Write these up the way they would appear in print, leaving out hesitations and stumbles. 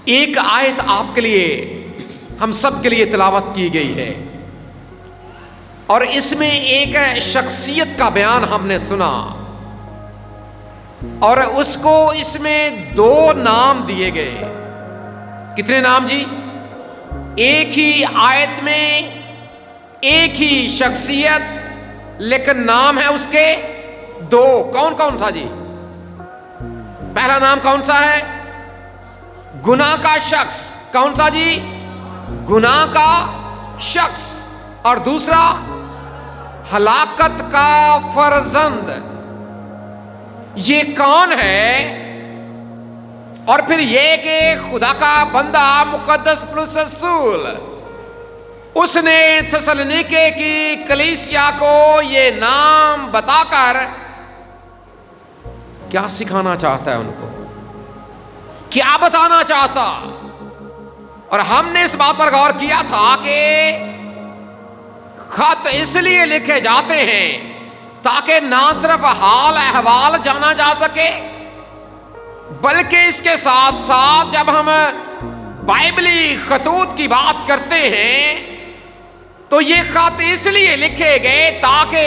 ایک آیت آپ کے لیے ہم سب کے لیے تلاوت کی گئی ہے، اور اس میں ایک شخصیت کا بیان ہم نے سنا، اور اس کو اس میں 2 نام دیے گئے۔ کتنے نام جی؟ ایک ہی آیت میں ایک ہی شخصیت، لیکن نام ہے اس کے 2۔ کون کون سا جی؟ پہلا نام کون سا ہے؟ گناہ کا شخص۔ کون سا جی؟ گناہ کا شخص۔ اور دوسرا ہلاکت کا فرزند۔ یہ کون ہے؟ اور پھر یہ کہ خدا کا بندہ مقدس پلس رسول، اس نے تھسلنیکے کی کلیسیا کو یہ نام بتا کر کیا سکھانا چاہتا ہے؟ ان کو کیا بتانا چاہتا؟ اور ہم نے اس بات پر غور کیا تھا کہ خط اس لیے لکھے جاتے ہیں تاکہ نہ صرف حال احوال جانا جا سکے، بلکہ اس کے ساتھ ساتھ جب ہم بائبلی خطوط کی بات کرتے ہیں تو یہ خط اس لیے لکھے گئے تاکہ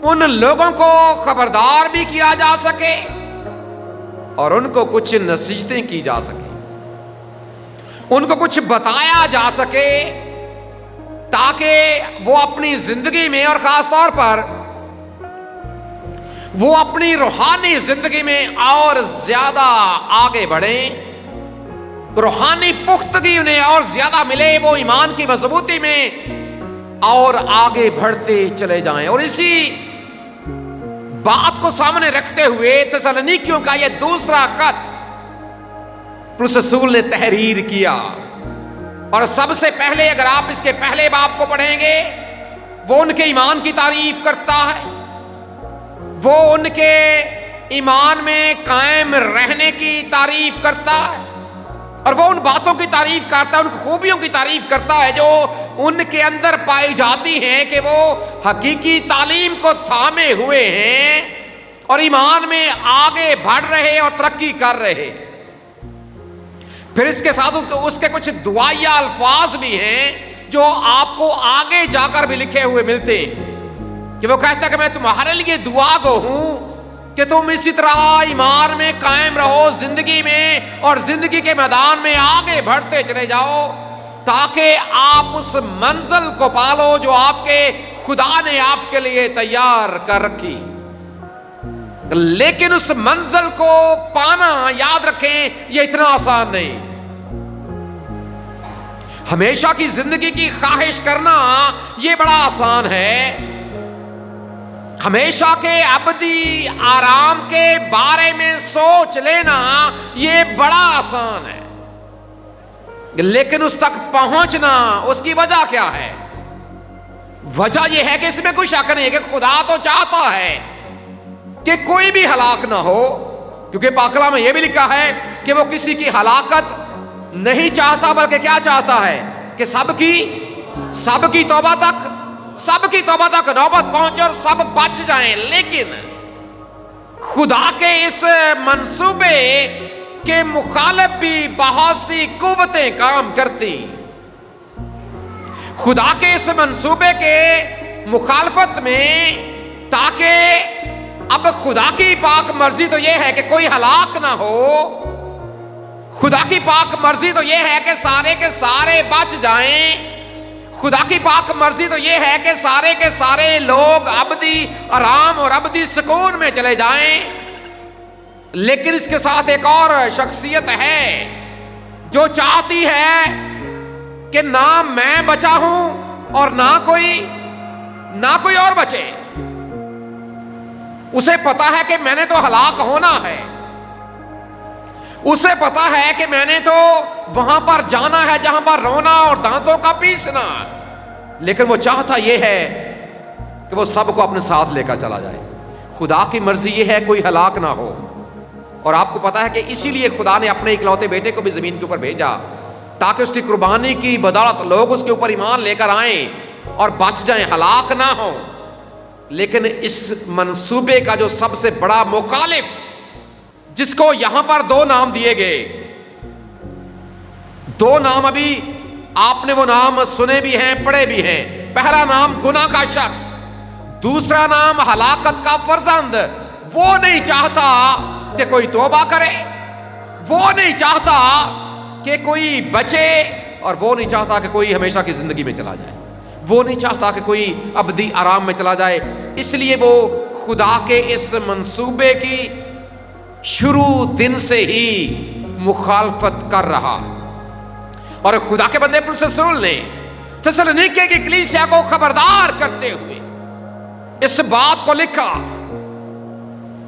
ان لوگوں کو خبردار بھی کیا جا سکے اور ان کو کچھ نصیحتیں کی جا سکے، ان کو کچھ بتایا جا سکے، تاکہ وہ اپنی زندگی میں اور خاص طور پر وہ اپنی روحانی زندگی میں اور زیادہ آگے بڑھیں، روحانی پختگی انہیں اور زیادہ ملے، وہ ایمان کی مضبوطی میں اور آگے بڑھتے چلے جائیں۔ اور اسی بات کو سامنے رکھتے ہوئے تسالونیکیوں کا یہ دوسرا خط پولس رسول نے تحریر کیا، اور سب سے پہلے اگر آپ اس کے پہلے باب کو پڑھیں گے، وہ ان کے ایمان کی تعریف کرتا ہے، وہ ان کے ایمان میں قائم رہنے کی تعریف کرتا ہے، اور وہ ان باتوں کی تعریف کرتا ہے، ان خوبیوں کی تعریف کرتا ہے جو ان کے اندر پائی جاتی ہیں کہ وہ حقیقی تعلیم کو تھامے ہوئے ہیں اور ایمان میں آگے بڑھ رہے اور ترقی کر رہے۔ پھر اس کے ساتھ اس کے کچھ دعائیہ الفاظ بھی ہیں جو آپ کو آگے جا کر بھی لکھے ہوئے ملتے ہیں، کہ وہ کہتا ہے کہ میں تمہارے لیے دعا گو ہوں کہ تم اسی طرح ایمان میں قائم رہو زندگی میں، اور زندگی کے میدان میں آگے بڑھتے چلے جاؤ، تاکہ آپ اس منزل کو پالو جو آپ کے خدا نے آپ کے لیے تیار کر رکھی۔ لیکن اس منزل کو پانا، یاد رکھیں، یہ اتنا آسان نہیں۔ ہمیشہ کی زندگی کی خواہش کرنا یہ بڑا آسان ہے، ہمیشہ کے ابدی آرام کے بارے میں سوچ لینا یہ بڑا آسان ہے، لیکن اس تک پہنچنا، اس کی وجہ کیا ہے؟ وجہ یہ ہے کہ اس میں کوئی شک نہیں کہ خدا تو چاہتا ہے کہ کوئی بھی ہلاک نہ ہو، کیونکہ پاک کلام میں یہ بھی لکھا ہے کہ وہ کسی کی ہلاکت نہیں چاہتا، بلکہ کیا چاہتا ہے کہ سب کی توبہ تک نوبت پہنچے اور سب بچ جائیں۔ لیکن خدا کے اس منصوبے کے مخالف بھی بہت سی قوتیں کام کرتی، خدا کے اس منصوبے کے مخالفت میں، تاکہ اب خدا کی پاک مرضی تو یہ ہے کہ کوئی ہلاک نہ ہو، خدا کی پاک مرضی تو یہ ہے کہ سارے کے سارے بچ جائیں، خدا کی پاک مرضی تو یہ ہے کہ سارے کے سارے لوگ ابدی آرام اور ابدی سکون میں چلے جائیں۔ لیکن اس کے ساتھ ایک اور شخصیت ہے جو چاہتی ہے کہ نہ میں بچا ہوں اور نہ کوئی اور بچے۔ اسے پتا ہے کہ میں نے تو ہلاک ہونا ہے، اسے پتا ہے کہ میں نے تو وہاں پر جانا ہے جہاں پر رونا اور دانتوں کا پیسنا، لیکن وہ چاہتا یہ ہے کہ وہ سب کو اپنے ساتھ لے کر چلا جائے۔ خدا کی مرضی یہ ہے کوئی ہلاک نہ ہو، اور آپ کو پتا ہے کہ اسی لیے خدا نے اپنے اکلوتے بیٹے کو بھی زمین کے اوپر بھیجا، تاکہ اس کی قربانی کی بدولت لوگ اس کے اوپر ایمان لے کر آئیں اور بچ جائیں، ہلاک نہ ہوں۔ لیکن اس منصوبے کا جو سب سے بڑا مخالف، جس کو یہاں پر 2 نام دیے گئے، دو نام ابھی آپ نے وہ نام سنے بھی ہیں، پڑھے بھی ہیں. پہلا نام گناہ کا شخص، دوسرا نام ہلاکت کا فرزند. وہ نہیں چاہتا کہ کوئی توبہ کرے، وہ نہیں چاہتا کہ کوئی بچے، اور وہ نہیں چاہتا کہ کوئی ہمیشہ کی زندگی میں چلا جائے، وہ نہیں چاہتا کہ کوئی ابدی آرام میں چلا جائے. اس لیے وہ خدا کے اس منصوبے کی شروع دن سے ہی مخالفت کر رہا. اور خدا کے بندے پولس رسول نے تھسلونیکے کی کلیسیا کو خبردار کرتے ہوئے اس بات کو لکھا،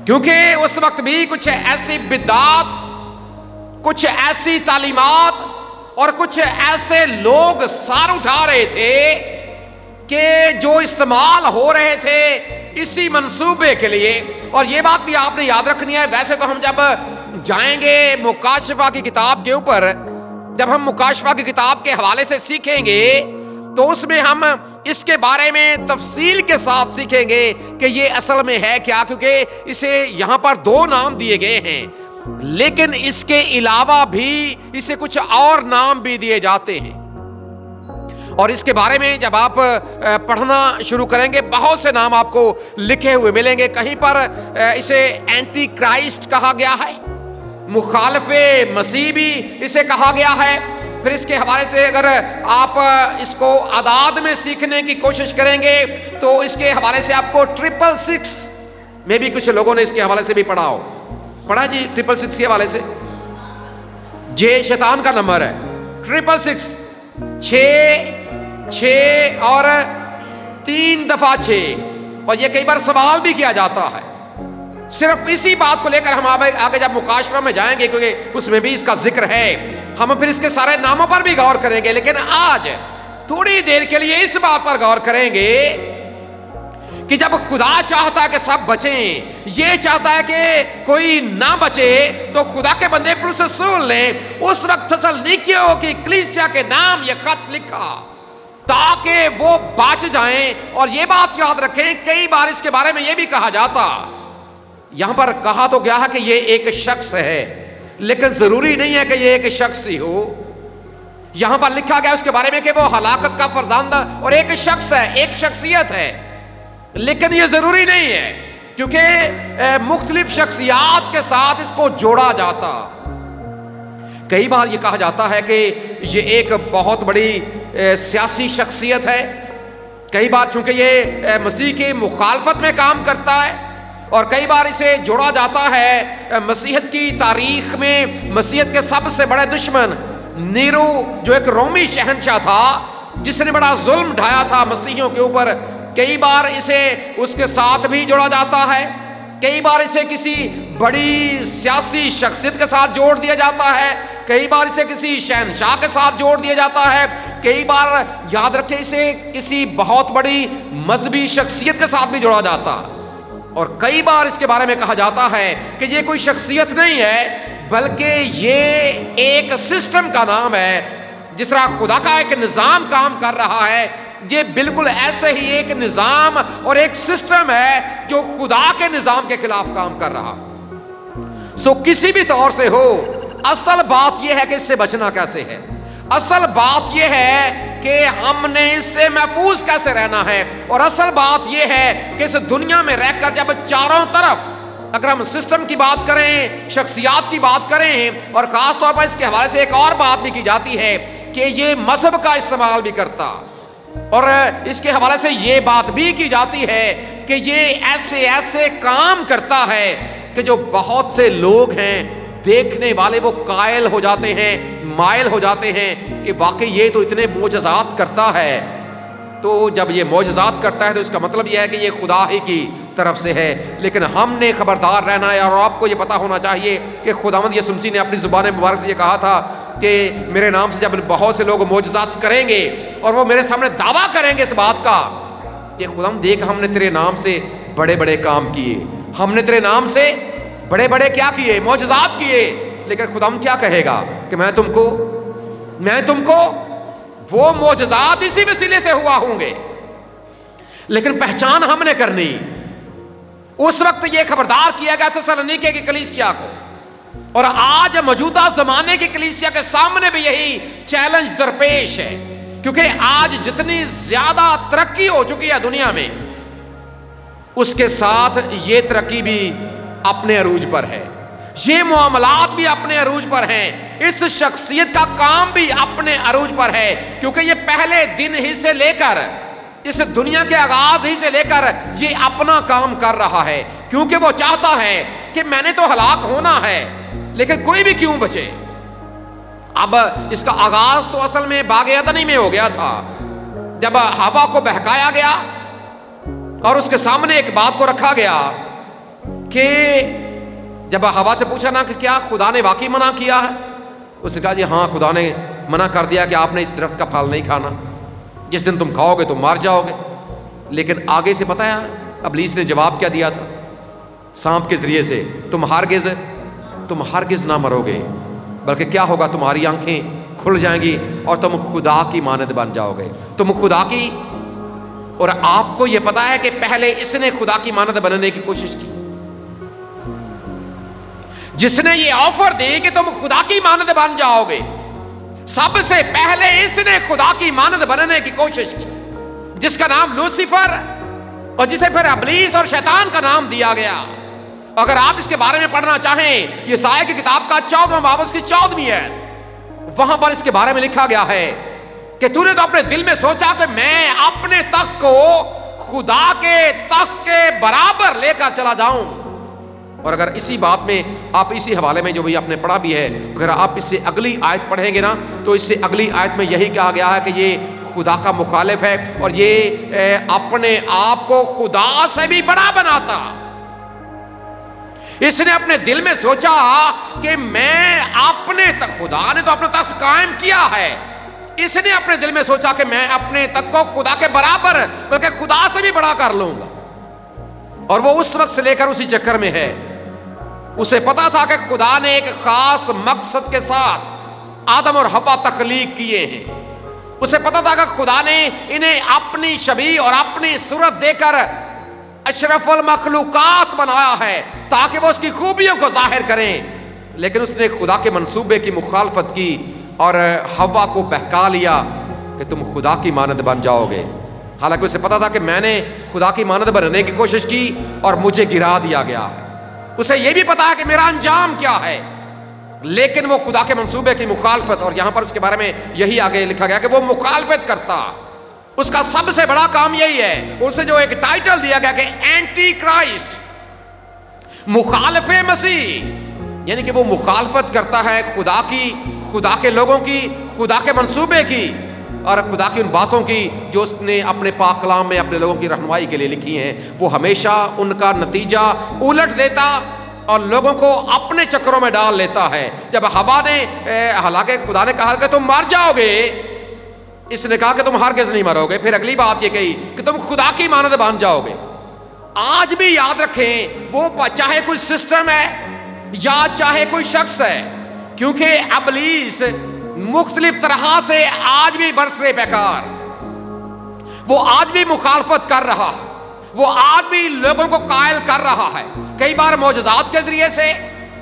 کیونکہ اس وقت بھی کچھ ایسی بدعات، کچھ ایسی تعلیمات اور کچھ ایسے لوگ سر اٹھا رہے تھے کہ جو استعمال ہو رہے تھے اسی منصوبے کے لیے. اور یہ بات بھی آپ نے یاد رکھنی ہے. ویسے تو ہم جب جائیں گے مکاشفہ کی کتاب کے اوپر، جب ہم مکاشفہ کی کتاب کے حوالے سے سیکھیں گے تو اس میں ہم اس کے بارے میں تفصیل کے ساتھ سیکھیں گے کہ یہ اصل میں ہے کیا، کیونکہ اسے یہاں پر دو نام دیے گئے ہیں، لیکن اس کے علاوہ بھی اسے کچھ اور نام بھی دیے جاتے ہیں. اور اس کے بارے میں جب آپ پڑھنا شروع کریں گے بہت سے نام آپ کو لکھے ہوئے ملیں گے. کہیں پر اسے اینٹی کرائسٹ کہا گیا ہے، مخالف مسیح بھی اسے کہا گیا ہے. پھر اس کے حوالے سے اگر آپ اس کو اعداد میں سیکھنے کی کوشش کریں گے تو اس کے حوالے سے آپ کو 666 میں بھی کچھ لوگوں نے اس کے حوالے سے بھی پڑھا جی. 666 کے حوالے سے یہ شیطان کا نمبر ہے. 666 6 اور 3 دفعہ 6. اور یہ کئی بار سوال بھی کیا جاتا ہے. صرف اسی بات کو لے کر ہم آگے جب مکاشفہ میں جائیں گے، کیونکہ اس میں بھی اس کا ذکر ہے، ہم پھر اس کے سارے ناموں پر بھی غور کریں گے. لیکن آج تھوڑی دیر کے لیے اس بات پر غور کریں گے کہ جب خدا چاہتا ہے کہ سب بچیں، یہ چاہتا ہے کہ کوئی نہ بچے، تو خدا کے بندے پولس رسول نے اس وقت تھسلونیکیوں کی کلیسیا کے نام یہ خط لکھا تاکہ وہ بچ جائیں. اور یہ بات یاد رکھیں، کئی بار اس کے بارے میں یہ بھی کہا جاتا، یہاں پر کہا تو گیا ہے کہ یہ ایک شخص ہے، لیکن ضروری نہیں ہے کہ یہ ایک شخص ہی ہو. یہاں پر لکھا گیا اس کے بارے میں کہ وہ ہلاکت کا فرزند اور ایک شخص ہے، ایک شخصیت ہے، لیکن یہ ضروری نہیں ہے، کیونکہ مختلف شخصیات کے ساتھ اس کو جوڑا جاتا. کئی بار یہ کہا جاتا ہے کہ یہ ایک بہت بڑی سیاسی شخصیت ہے. کئی بار چونکہ یہ مسیح کی مخالفت میں کام کرتا ہے، اور کئی بار اسے جوڑا جاتا ہے مسیحیت کی تاریخ میں مسیحیت کے سب سے بڑے دشمن نیرو، جو ایک رومی شہنشاہ تھا جس نے بڑا ظلم ڈھایا تھا مسیحیوں کے اوپر. کئی بار اسے اس کے ساتھ بھی جوڑا جاتا ہے، کئی بار اسے کسی بڑی سیاسی شخصیت کے ساتھ جوڑ دیا جاتا ہے، کئی بار اسے کسی شہنشاہ کے ساتھ جوڑ دیا جاتا ہے، کئی بار یاد رکھیں اسے کسی بہت بڑی مذہبی شخصیت کے ساتھ بھی جوڑا جاتا. اور کئی بار اس کے بارے میں کہا جاتا ہے کہ یہ کوئی شخصیت نہیں ہے بلکہ یہ ایک سسٹم کا نام ہے. جس طرح خدا کا ایک نظام کام کر رہا ہے، یہ بالکل ایسے ہی ایک نظام اور ایک سسٹم ہے جو خدا کے نظام کے خلاف کام کر رہا. کسی بھی طور سے ہو، اصل بات یہ ہے کہ اس سے بچنا کیسے ہے. اصل بات یہ ہے کہ ہم نے اس سے محفوظ کیسے رہنا ہے. اور اصل بات یہ ہے کہ اس دنیا میں رہ کر جب چاروں طرف، اگر ہم سسٹم کی بات کریں، شخصیات کی بات کریں، اور خاص طور پر اس کے حوالے سے ایک اور بات بھی کی جاتی ہے کہ یہ مذہب کا استعمال بھی کرتا، اور اس کے حوالے سے یہ بات بھی کی جاتی ہے کہ یہ ایسے کام کرتا ہے کہ جو بہت سے لوگ ہیں دیکھنے والے وہ قائل ہو جاتے ہیں، مائل ہو جاتے ہیں کہ واقعی یہ تو اتنے معجزات کرتا ہے. تو جب یہ معجزات کرتا ہے تو اس کا مطلب یہ ہے کہ یہ خدا ہی کی طرف سے ہے. لیکن ہم نے خبردار رہنا ہے، اور آپ کو یہ پتا ہونا چاہیے کہ خداوند یسوع مسیح نے اپنی زبان مبارک سے یہ کہا تھا کہ میرے نام سے جب بہت سے لوگ معجزات کریں گے اور وہ میرے سامنے دعویٰ کریں گے اس بات کا کہ خداوند دیکھ ہم نے تیرے نام سے بڑے بڑے کام کیے، ہم نے تیرے نام سے بڑے بڑے کیا کیے، معجزات کیے. لیکن خداوند کیا کہے گا کہ میں تم کو وہ معجزات اسی وسیلے سے ہوا ہوں گے. لیکن پہچان ہم نے کرنی. اس وقت یہ خبردار کیا گیا تھسلونیکے کی کلیسیا کو اور آج موجودہ زمانے کی کلیسیا کے سامنے بھی یہی چیلنج درپیش ہے، کیونکہ آج جتنی زیادہ ترقی ہو چکی ہے دنیا میں، اس کے ساتھ یہ ترقی بھی اپنے عروج پر ہے، یہ معاملات بھی اپنے عروج پر ہیں، اس شخصیت کا کام بھی اپنے عروج پر ہے، کیونکہ یہ پہلے دن ہی سے لے کر، اس دنیا کے آغاز ہی سے لے کر یہ اپنا کام کر رہا ہے، کیونکہ وہ چاہتا ہے کہ میں نے تو ہلاک ہونا ہے لیکن کوئی بھی کیوں بچے۔ اب اس کا آغاز تو اصل میں باغ عدن میں ہو گیا تھا، جب ہوا کو بہکایا گیا اور اس کے سامنے ایک بات کو رکھا گیا کہ جب ہوا سے پوچھا نا کہ کیا خدا نے واقعی منع کیا ہے، اس نے کہا جی ہاں، خدا نے منع کر دیا کہ آپ نے اس درخت کا پھل نہیں کھانا، جس دن تم کھاؤ گے تم مر جاؤ گے۔ لیکن آگے سے پتہ ہے ابلیس نے جواب کیا دیا تھا سانپ کے ذریعے سے، تم ہرگز نہ مرو گے، بلکہ کیا ہوگا، تمہاری آنکھیں کھل جائیں گی اور تم خدا کی مانند بن جاؤ گے، تم خدا کی۔ اور آپ کو یہ پتا ہے کہ پہلے اس نے خدا کی مانند بننے کی کوشش کی، جس نے یہ آفر دی کہ تم خدا کی مانند بن جاؤ گے، سب سے پہلے اس نے خدا کی مانند بننے کی کوشش کی، جس کا نام لوسیفر اور جسے پھر ابلیس اور شیطان کا نام دیا گیا۔ اگر آپ اس کے بارے میں پڑھنا چاہیں، یسایا کی کتاب کا 14واں باب اس کی 14ویں ہے، وہاں پر اس کے بارے میں لکھا گیا ہے کہ تو نے تو اپنے دل میں سوچا کہ میں اپنے تخت کو خدا کے تخت کے برابر لے کر چلا جاؤں۔ اور اگر اسی بات میں آپ اسی حوالے میں جو بھی آپ نے پڑھا بھی ہے، اگر آپ اس سے اگلی آیت پڑھیں گے نا تو اس سے اگلی آیت میں یہی کہا گیا ہے کہ یہ خدا کا مخالف ہے اور یہ اپنے آپ کو خدا سے بھی بڑا بناتا۔ اس نے اپنے دل میں سوچا کہ میں خدا نے تو اپنا تخت قائم کیا ہے، اس نے اپنے دل میں سوچا کہ میں اپنے تخت کو خدا کے برابر بلکہ خدا سے بھی بڑا کر لوں گا۔ اور وہ اس وقت سے لے کر اسی چکر میں ہے، اسے پتا تھا کہ خدا نے ایک خاص مقصد کے ساتھ آدم اور حوا تخلیق کیے ہیں، اسے پتا تھا کہ خدا نے انہیں اپنی شبیہ اور اپنی صورت دے کر اشرف المخلوقات بنایا ہے تاکہ وہ اس کی خوبیوں کو ظاہر کریں، لیکن اس نے خدا کے منصوبے کی مخالفت کی اور حوا کو بہکا لیا کہ تم خدا کی مانند بن جاؤ گے، حالانکہ اسے پتا تھا کہ میں نے خدا کی مانند بننے کی کوشش کی اور مجھے گرا دیا گیا ہے، اسے یہ بھی پتا ہے کہ میرا انجام کیا ہے، لیکن وہ خدا کے منصوبے کی مخالفت، اور یہاں پر اس کے بارے میں یہی آگے لکھا گیا کہ وہ مخالفت کرتا، اس کا سب سے بڑا کام یہی ہے، اسے جو ایک ٹائٹل دیا گیا کہ اینٹی کرائسٹ، مخالف مسیح، یعنی کہ وہ مخالفت کرتا ہے خدا کی، خدا کے لوگوں کی، خدا کے منصوبے کی اور خدا کی ان باتوں کی جو اس نے اپنے پاک کلام میں اپنے لوگوں کی رہنمائی کے لیے لکھی ہیں، وہ ہمیشہ ان کا نتیجہ الٹ دیتا اور لوگوں کو اپنے چکروں میں ڈال لیتا ہے۔ جب ہوا نے حالانکہ خدا نے کہا کہ تم مر جاؤ گے، اس نے کہا کہ تم ہرگز نہیں مرو گے، پھر اگلی بات یہ کہی کہ تم خدا کی مانند بن جاؤ گے۔ آج بھی یاد رکھیں، وہ چاہے کوئی سسٹم ہے یا چاہے کوئی شخص ہے، کیونکہ ابلیس مختلف طرح سے آج بھی برسرے بیکار، وہ آج بھی مخالفت کر رہا ہے، وہ آج بھی لوگوں کو قائل کر رہا ہے، کئی بار معجزات کے ذریعے سے،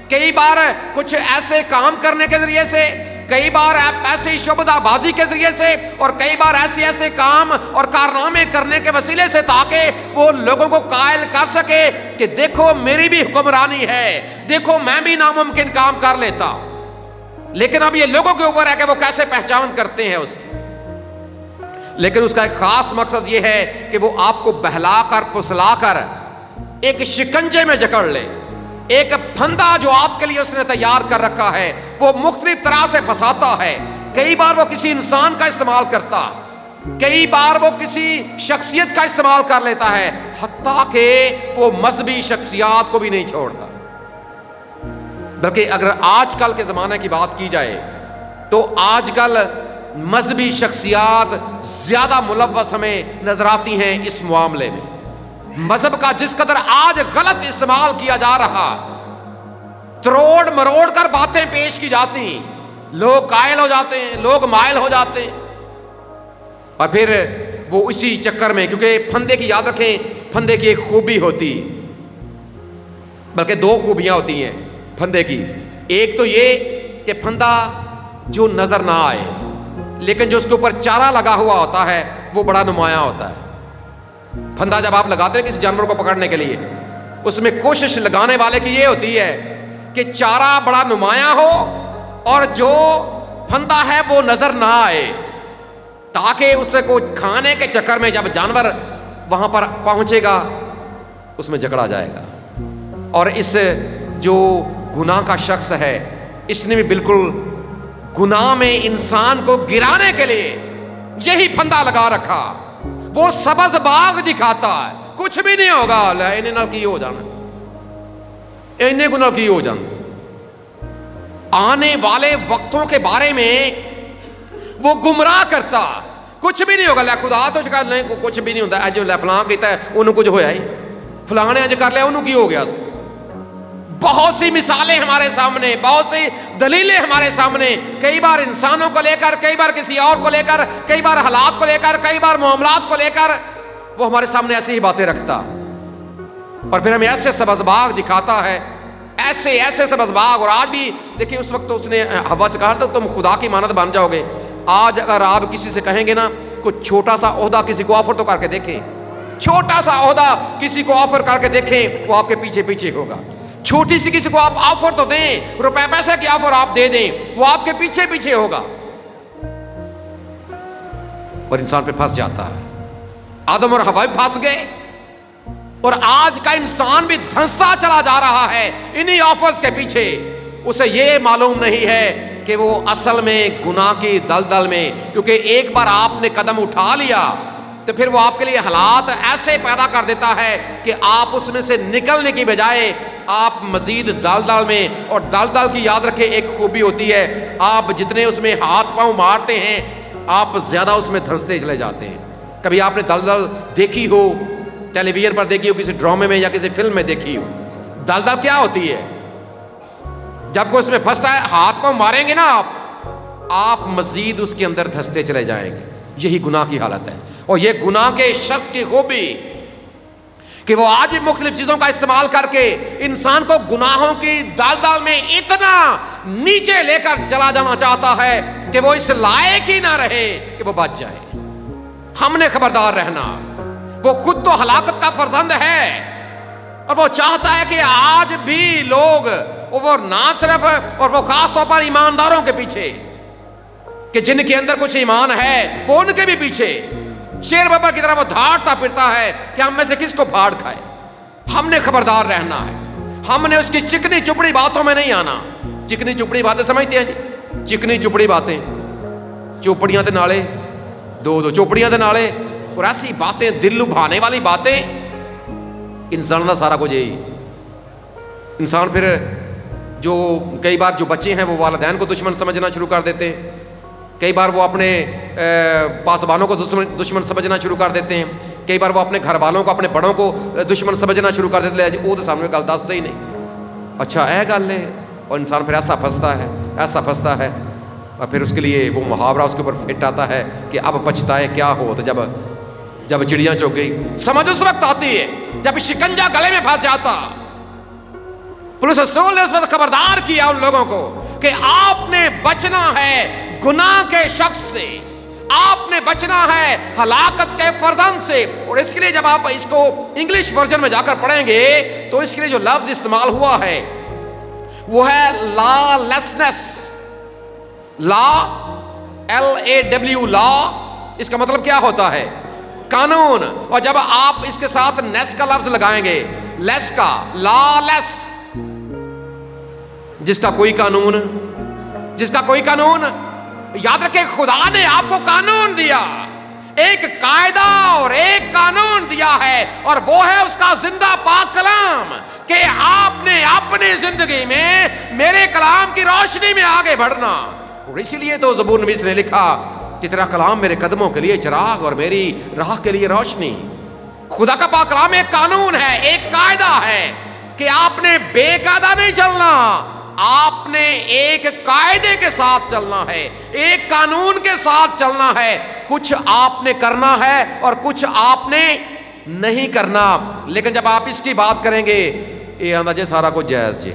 کئی بار کچھ ایسے کام کرنے کے ذریعے سے، کئی بار ایسی شبدہ بازی کے ذریعے سے، اور کئی بار ایسے کام اور کارنامے کرنے کے وسیلے سے تاکہ وہ لوگوں کو قائل کر سکے کہ دیکھو میری بھی حکمرانی ہے، دیکھو میں بھی ناممکن کام کر لیتا۔ لیکن اب یہ لوگوں کے اوپر ہے کہ وہ کیسے پہچان کرتے ہیں اس کی، لیکن اس کا ایک خاص مقصد یہ ہے کہ وہ آپ کو بہلا کر پھسلا کر ایک شکنجے میں جکڑ لے، ایک پھندا جو آپ کے لیے اس نے تیار کر رکھا ہے وہ مختلف طرح سے پھنساتا ہے۔ کئی بار وہ کسی انسان کا استعمال کرتا، کئی بار وہ کسی شخصیت کا استعمال کر لیتا ہے، حتیٰ کہ وہ مذہبی شخصیات کو بھی نہیں چھوڑتا۔ بلکہ اگر آج کل کے زمانے کی بات کی جائے تو آج کل مذہبی شخصیات زیادہ ملوث ہمیں نظر آتی ہیں اس معاملے میں۔ مذہب کا جس قدر آج غلط استعمال کیا جا رہا، تروڑ مروڑ کر باتیں پیش کی جاتی، لوگ قائل ہو جاتے ہیں، لوگ مائل ہو جاتے ہیں، اور پھر وہ اسی چکر میں، کیونکہ پھندے کی یاد رکھیں، پھندے کی ایک خوبی ہوتی، بلکہ دو خوبیاں ہوتی ہیں پھندے کی۔ ایک تو یہ کہ پھندا جو نظر نہ آئے لیکن جو اس کے اوپر چارہ لگا ہوا ہوتا ہے وہ بڑا نمایاں ہوتا ہے. پھندا جب آپ لگاتے ہیں کسی جانور کو پکڑنے کے لیے، اس میں کوشش لگانے والے کی یہ ہوتی ہے کہ چارہ بڑا نمایاں ہو اور جو پھندا ہے وہ نظر نہ آئے، تاکہ اسے کو کھانے کے چکر میں جب جانور وہاں پر پہنچے گا اس میں جکڑا جائے گا. اور اس جو گناہ کا شخص ہے اس نے بھی بالکل گناہ میں انسان کو گرانے کے لیے یہی پھندا لگا رکھا. وہ سبز باغ دکھاتا ہے، کچھ بھی نہیں ہوگا، انہیں نال کی ہو جانا، انہیں کو نال کی ہو جانا. آنے والے وقتوں کے بارے میں وہ گمراہ کرتا، کچھ بھی نہیں ہوگا. لے خدا تو چکا نہیں کچھ بھی نہیں ہوتا. اج لے فلاں کیتا ہے انہوں کچھ ہویا ہی، فلاں نے اج کر لیا انہوں کی ہو گیا. بہت سی مثالیں ہمارے سامنے، بہت سی دلیلیں ہمارے سامنے، کئی بار انسانوں کو لے کر، کئی بار کسی اور کو لے کر، کئی بار حالات کو لے کر، کئی بار معاملات کو لے کر وہ ہمارے سامنے ایسی ہی باتیں رکھتا اور پھر ہمیں ایسے سبز باغ دکھاتا ہے، ایسے سبز باغ. اور آج بھی دیکھیں اس وقت تو اس نے ہوا سے کہا تھا تم خدا کی مانند بن جاؤ گے. آج اگر آپ کسی سے کہیں گے نا کوئی چھوٹا سا عہدہ کسی کو آفر تو کر کے دیکھیں، چھوٹا سا عہدہ کسی کو آفر کر کے دیکھیں، وہ آپ کے پیچھے پیچھے ہوگا. چھوٹی سی کسی کو آپ آفر تو دیں، روپے پیسے کی آفر آپ دے دیں، وہ آپ کے پیچھے پیچھے ہوگا اور انسان پہ پھنس جاتا ہے. آدم اور حوا بھی پھنس گئے اور آج کا انسان بھی دھنستا چلا جا رہا ہے انہی آفرز کے پیچھے. اسے یہ معلوم نہیں ہے کہ وہ اصل میں گناہ کی دلدل میں، کیونکہ ایک بار آپ نے قدم اٹھا لیا تو پھر وہ آپ کے لیے حالات ایسے پیدا کر دیتا ہے کہ آپ اس میں سے نکلنے کی بجائے آپ مزید دلدل میں. اور دلدل کی یاد رکھیں ایک خوبی ہوتی ہے، آپ جتنے اس میں ہاتھ پاؤں مارتے ہیں آپ زیادہ اس میں دھنستے چلے جاتے ہیں. کبھی آپ نے دلدل دیکھی ہو، ٹیلی ویژن پر دیکھی ہو، کسی ڈرامے میں یا کسی فلم میں دیکھی ہو. دلدل کیا ہوتی ہے؟ جب کوئی اس میں پھنستا ہے ہاتھ پاؤں ماریں گے نا آپ مزید اس کے اندر دھنستے چلے جائیں گے. یہی گناہ کی حالت ہے. اور یہ گناہ کے شخص کی خوبی کہ وہ آج بھی مختلف چیزوں کا استعمال کر کے انسان کو گناہوں کی دلدل میں اتنا نیچے لے کر چلا جانا چاہتا ہے کہ وہ اس لائق ہی نہ رہے کہ وہ بچ جائے. ہم نے خبردار رہنا. وہ خود تو ہلاکت کا فرزند ہے اور وہ چاہتا ہے کہ آج بھی لوگ، وہ نہ صرف اور وہ خاص طور پر ایمانداروں کے پیچھے کہ جن کے اندر کچھ ایمان ہے وہ ان کے بھی پیچھے شیر ببر کی طرح وہ دھاڑتا پھرتا ہے کہ ہم میں سے کس کو پھاڑ کھائے. ہم نے خبردار رہنا ہے. ہم نے اس کی چکنی چپڑی باتوں میں نہیں آنا. چکنی چپڑی باتیں سمجھتے ہیں جی؟ چکنی چپڑی باتیں، چوپڑیاں تے نالے، دو چوپڑیاں تے نالے اور ایسی باتیں دل لبھانے والی باتیں. انسان کا سارا کچھ یہی. انسان پھر جو کئی بار جو بچے ہیں وہ والدین کو دشمن سمجھنا شروع کر دیتے ہیں. کئی بار وہ اپنے پاسبانوں کو دشمن سمجھنا شروع کر دیتے ہیں. کئی بار وہ اپنے گھر والوں کو، اپنے بڑوں کو دشمن سمجھنا شروع کر دیتے ہیں. وہ تو سامنے گل دستا ہی نہیں، اچھا اے گل ہے. اور انسان پھر ایسا پھنستا ہے اور پھر اس کے لیے وہ محاورہ اس کے اوپر فٹ آتا ہے کہ اب پچھتائے کیا ہو. تو جب چڑیاں چگ گئی، سمجھ اس وقت آتی ہے جب شکنجا گلے میں پھنس جاتا. پولیس رسول نے اس وقت خبردار کیا ان لوگوں کو کہ آپ نے بچنا ہے گناہ کے شخص سے، آپ نے بچنا ہے ہلاکت کے فرزند سے. اور اس کے لیے جب آپ اس کو انگلش ورژن میں جا کر پڑھیں گے تو اس کے لیے جو لفظ استعمال ہوا ہے وہ ہے لا لیسنس. لا LAW لا، اس کا مطلب کیا ہوتا ہے؟ قانون. اور جب آپ اس کے ساتھ نیس کا لفظ لگائیں گے، لیس کا، لا لیس، جس کا کوئی قانون. یاد رکھیں خدا نے آپ کو قانون دیا، ایک قاعدہ اور ایک قانون دیا ہے اور وہ ہے اس کا زندہ پاک کلام کہ آپ نے اپنی زندگی میں میرے کلام کی روشنی میں آگے بڑھنا. اور اسی لیے تو زبور نویس نے لکھا کہ تیرا کلام میرے قدموں کے لیے چراغ اور میری راہ کے لیے روشنی. خدا کا پاک کلام ایک قانون ہے، ایک قاعدہ ہے کہ آپ نے بے قاعدہ نہیں چلنا، آپ نے ایک قاعدے کے ساتھ چلنا ہے، ایک قانون کے ساتھ چلنا ہے. کچھ آپ نے کرنا ہے اور کچھ آپ نے نہیں کرنا. لیکن جب آپ اس کی بات کریں گے یہ آندہ جی سارا کچھ جائز جی،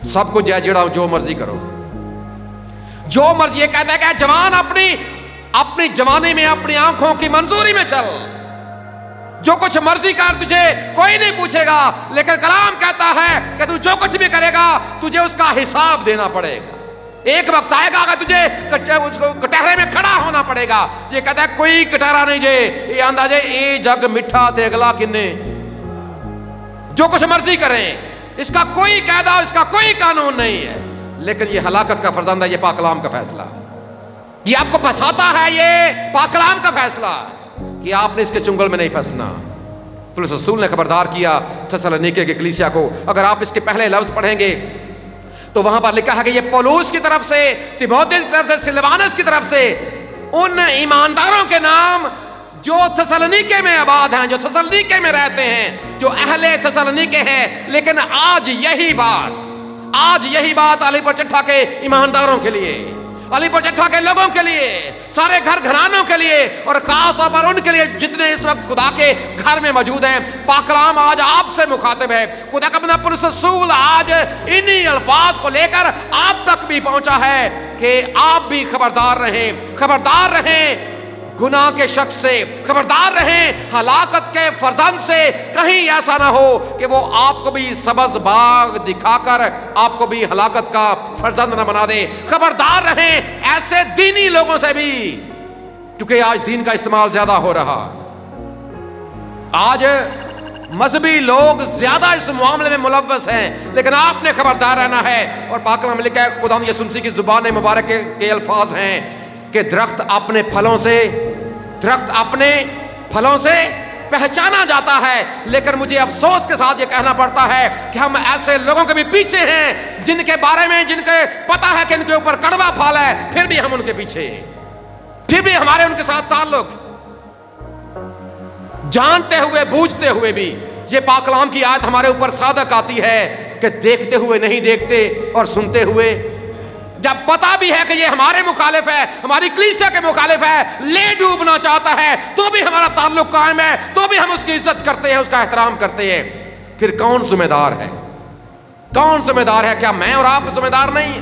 سب کچھ ہے جڑا جو مرضی کرو، جو مرضی. یہ کہتا ہے کہ جوان اپنی جوانی میں اپنی آنکھوں کی منظوری میں چل، جو کچھ مرضی کر، تجھے کوئی نہیں پوچھے گا. لیکن کلام کہتا ہے کہ تو جو کچھ بھی کرے گا تجھے اس کا حساب دینا پڑے گا. ایک وقت آئے گا کہ تجھے کٹہرے میں کھڑا ہونا پڑے گا. یہ کہتا ہے کوئی کٹہرا نہیں جے یہ آندہ جے اے جگ مٹھا تے اگلا کنے. جو کچھ مرضی کریں، اس کا کوئی قاعدہ، اس کا کوئی قانون نہیں ہے. لیکن یہ ہلاکت کا فرزند ہے، یہ پاک کلام کا فیصلہ. یہ آپ کو بساتا ہے، یہ پاک کلام کا فیصلہ کہ آپ نے اس کے چنگل میں نہیں پھنسنا. پولس رسول نے خبردار کیا تھسلونیکے کی کلیسیا کو. اگر آپ اس کے پہلے لفظ پڑھیں گے تو وہاں پر لکھا ہے کہ یہ پولس کی طرف سے، تیموتھیوس کی طرف سے، سلوانس کی طرف سے ان ایمانداروں کے نام جو تھسلونیکے میں آباد ہیں، جو تھسلونیکے میں رہتے ہیں، جو اہل تھسلونیکے ہیں. لیکن آج یہی بات علی پر چٹھا کے ایمانداروں کے لیے، علی پر چٹھا کے لوگوں کے لیے، سارے گھر گھرانوں کے لیے، اور خاص طور پر ان کے لیے جتنے اس وقت خدا کے گھر میں موجود ہیں. پاک کلام آج آپ سے مخاطب ہے. خدا کا بندہ پولس رسول آج انہی الفاظ کو لے کر آپ تک بھی پہنچا ہے کہ آپ بھی خبردار رہیں گناہ کے شخص سے، خبردار رہیں ہلاکت کے فرزند سے. کہیں ایسا نہ ہو کہ وہ آپ کو بھی سبز باغ دکھا کر آپ کو بھی ہلاکت کا فرزند نہ بنا دے. خبردار رہیں ایسے دینی لوگوں سے بھی، کیونکہ آج دین کا استعمال زیادہ ہو رہا. آج مذہبی لوگ زیادہ اس معاملے میں ملوث ہیں، لیکن آپ نے خبردار رہنا ہے. اور پاک کلام میں لکھا ہے، خدا یسوع مسیح کی زبان مبارک کے الفاظ ہیں کہ درخت اپنے پھلوں سے پہچانا جاتا ہے. لیکن مجھے افسوس کے ساتھ یہ کہنا پڑتا ہے کہ ہم ایسے لوگوں کے بھی پیچھے ہیں جن کے بارے میں، جن کے پتا ہے کہ ان کے اوپر کڑوا پھل ہے، پھر بھی ہم ان کے پیچھے ہیں، پھر بھی ہمارے ان کے ساتھ تعلق، جانتے ہوئے بوجھتے ہوئے بھی. یہ پاک کلام کی آیت ہمارے اوپر صادق آتی ہے کہ دیکھتے ہوئے نہیں دیکھتے اور سنتے ہوئے. جب پتا بھی ہے کہ یہ ہمارے مخالف ہے، ہماری کلیسیا کے مخالف ہے، لے ڈوبنا چاہتا ہے، تو بھی ہمارا تعلق قائم ہے، تو بھی ہم اس کی عزت کرتے ہیں، اس کا احترام کرتے ہیں. پھر کون ذمہ دار ہے؟ کیا میں اور آپ ذمہ دار نہیں ہیں؟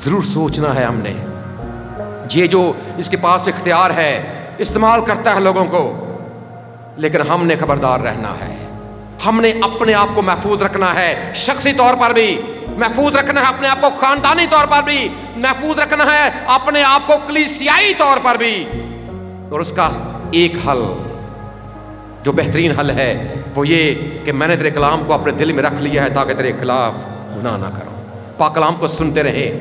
ضرور سوچنا ہے ہم نے. یہ جو اس کے پاس اختیار ہے استعمال کرتا ہے لوگوں کو، لیکن ہم نے خبردار رہنا ہے. ہم نے اپنے آپ کو محفوظ رکھنا ہے، شخصی طور پر بھی محفوظ رکھنا ہے، اپنے آپ کو خاندانی طور پر بھی محفوظ رکھنا ہے، اپنے آپ کو کلیسیائی طور پر بھی. اور اس کا ایک حل، جو بہترین حل ہے، وہ یہ کہ میں نے تیرے کلام کو اپنے دل میں رکھ لیا ہے تاکہ تیرے خلاف گناہ نہ کروں. پاک کلام کو سنتے رہیں.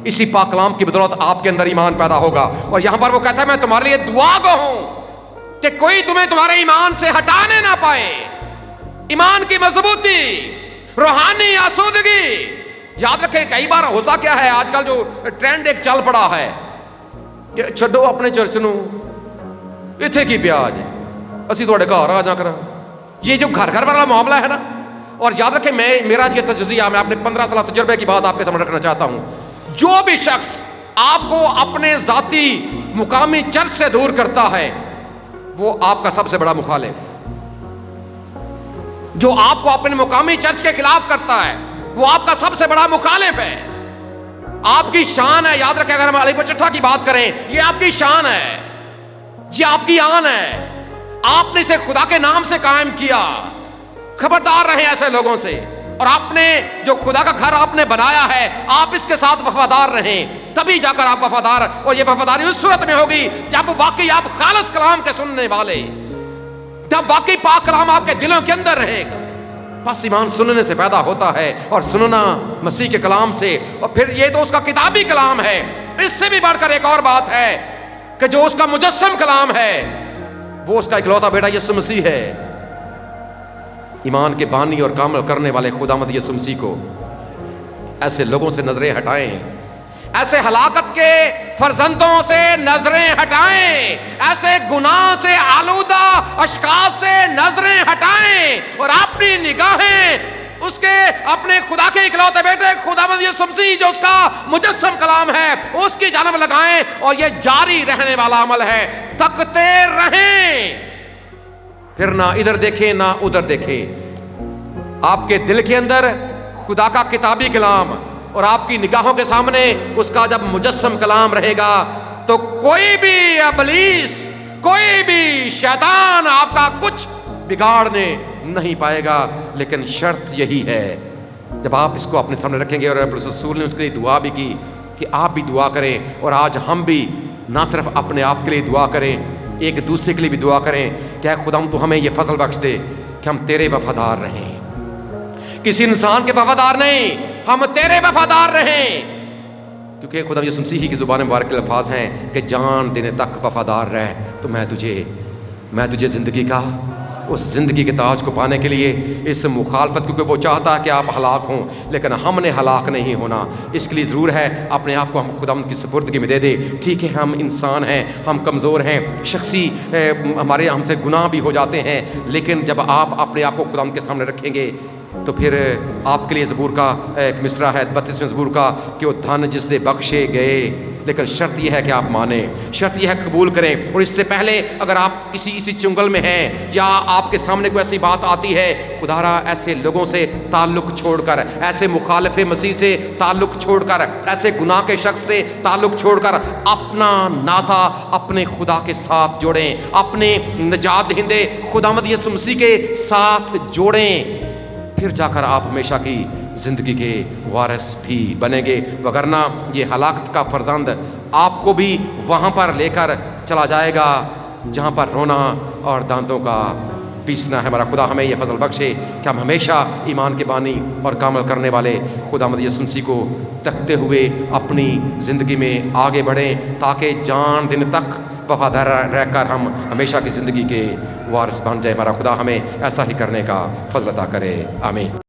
اسی پاک کلام کی بدولت آپ کے اندر ایمان پیدا ہوگا. اور یہاں پر وہ کہتا ہے میں تمہارے لیے دعا گو ہوں کہ کوئی تمہیں تمہارے ایمان سے ہٹانے نہ پائے. ایمان کی مضبوطی، روحانی آسودگی. یاد رکھیں کئی بار ہوتا کیا ہے، آج کل جو ٹرینڈ ایک چل پڑا ہے کہ چھڈو اپنے چرچ نو، اتھے کی پیاج اسی تھوڑے گھر آ جا کر. یہ جو گھر والا معاملہ ہے نا. اور یاد رکھیں میرا یہ تجزیہ، میں اپنے 15 سالہ تجربے کی بات آپ کے سامنے رکھنا چاہتا ہوں. جو بھی شخص آپ کو اپنے ذاتی مقامی چرچ سے دور کرتا ہے وہ آپ کا سب سے بڑا مخالف. جو آپ کو اپنے مقامی چرچ کے خلاف کرتا ہے وہ آپ کا سب سے بڑا مخالف ہے. آپ کی شان ہے، یاد رکھیں، اگر ہم علی پر چٹھا کی بات کریں، یہ آپ کی شان ہے، یہ آپ کی آن ہے. آپ نے اسے خدا کے نام سے قائم کیا. خبردار رہیں ایسے لوگوں سے. اور آپ نے جو خدا کا گھر آپ نے بنایا ہے، آپ اس کے ساتھ وفادار رہیں، تبھی جا کر آپ وفادار. اور یہ وفاداری اس صورت میں ہوگی جب واقعی آپ خالص کلام کے سننے والے، جب واقعی پاک کلام آپ کے دلوں کے اندر رہے گا. بس ایمان سننے سے پیدا ہوتا ہے، اور سننا مسیح کے کلام سے. اور پھر یہ تو اس کا کتابی کلام ہے. اس سے بھی بڑھ کر ایک اور بات ہے کہ جو اس کا مجسم کلام ہے وہ اس کا اکلوتا بیٹا یسوع مسیح ہے. ایمان کے بانی اور کامل کرنے والے خداوند یسوع مسیح کو ایسے لوگوں سے نظریں ہٹائیں، ایسے ہلاکت کے فرزندوں سے نظریں ہٹائیں، ایسے گناہ سے آلودہ اشخاص سے نظریں ہٹائیں، اور اپنی نگاہیں اس کے اپنے خدا کے اکلوتے بیٹے خداوند یسوع مسیح جو اس کا مجسم کلام ہے اس کی جانب لگائیں. اور یہ جاری رہنے والا عمل ہے. تکتے رہیں، پھر نہ ادھر دیکھیں نہ ادھر دیکھیں. آپ کے دل کے اندر خدا کا کتابی کلام اور آپ کی نگاہوں کے سامنے اس کا جب مجسم کلام رہے گا تو کوئی بھی ابلیس، کوئی بھی شیطان آپ کا کچھ بگاڑنے نہیں پائے گا۔ لیکن شرط یہی ہے، جب آپ اس کو اپنے سامنے رکھیں گے، اور رسول نے اس کے لیے دعا بھی کی کہ آپ بھی دعا کریں، اور آج ہم بھی نہ صرف اپنے آپ کے لیے دعا کریں، ایک دوسرے کے لیے بھی دعا کریں کہ اے خدا تو ہمیں یہ فضل بخش دے کہ ہم تیرے وفادار رہیں، کسی انسان کے وفادار نہیں، ہم تیرے وفادار رہیں، کیونکہ خدا یسوع مسیح کی زبان مبارک کے الفاظ ہیں کہ جان دینے تک وفادار رہ تو میں تجھے زندگی کا اس زندگی کے تاج کو پانے کے لیے اس مخالفت، کیونکہ وہ چاہتا ہے کہ آپ ہلاک ہوں لیکن ہم نے ہلاک نہیں ہونا، اس کے لیے ضرور ہے اپنے آپ کو ہم خدا کی سپردگی میں دے دے۔ ٹھیک ہے ہم انسان ہیں، ہم کمزور ہیں، شخصی ہمارے ہم سے گناہ بھی ہو جاتے ہیں، لیکن جب آپ اپنے آپ کو خدا کے سامنے رکھیں گے تو پھر آپ کے لیے زبور کا ایک مصرع ہے 32ویں زبور کا کہ وہ دھن جس دے بخشے گئے، لیکن شرط یہ ہے کہ آپ مانیں، شرط یہ ہے قبول کریں۔ اور اس سے پہلے اگر آپ اسی چنگل میں ہیں یا آپ کے سامنے کوئی ایسی بات آتی ہے، خدا را ایسے لوگوں سے تعلق چھوڑ کر، ایسے مخالف مسیح سے تعلق چھوڑ کر، ایسے گناہ کے شخص سے تعلق چھوڑ کر اپنا ناطہ اپنے خدا کے ساتھ جوڑیں، اپنے نجات دہندے خداوند یسوع مسیح کے ساتھ جوڑیں، پھر جا کر آپ ہمیشہ کی زندگی کے وارث بھی بنیں گے، وگرنہ یہ ہلاکت کا فرزند آپ کو بھی وہاں پر لے کر چلا جائے گا جہاں پر رونا اور دانتوں کا پیسنا ہے۔ ہمارا خدا ہمیں یہ فضل بخشے کہ ہم ہمیشہ ایمان کے بانی اور کامل کرنے والے خداوند یسوع مسیح کو تکتے ہوئے اپنی زندگی میں آگے بڑھیں، تاکہ جان دن تک وفادار رہ کر ہم ہمیشہ کی زندگی کے وارث بن جائیں۔ ہمارا خدا ہمیں ایسا ہی کرنے کا فضل عطا کرے، آمین۔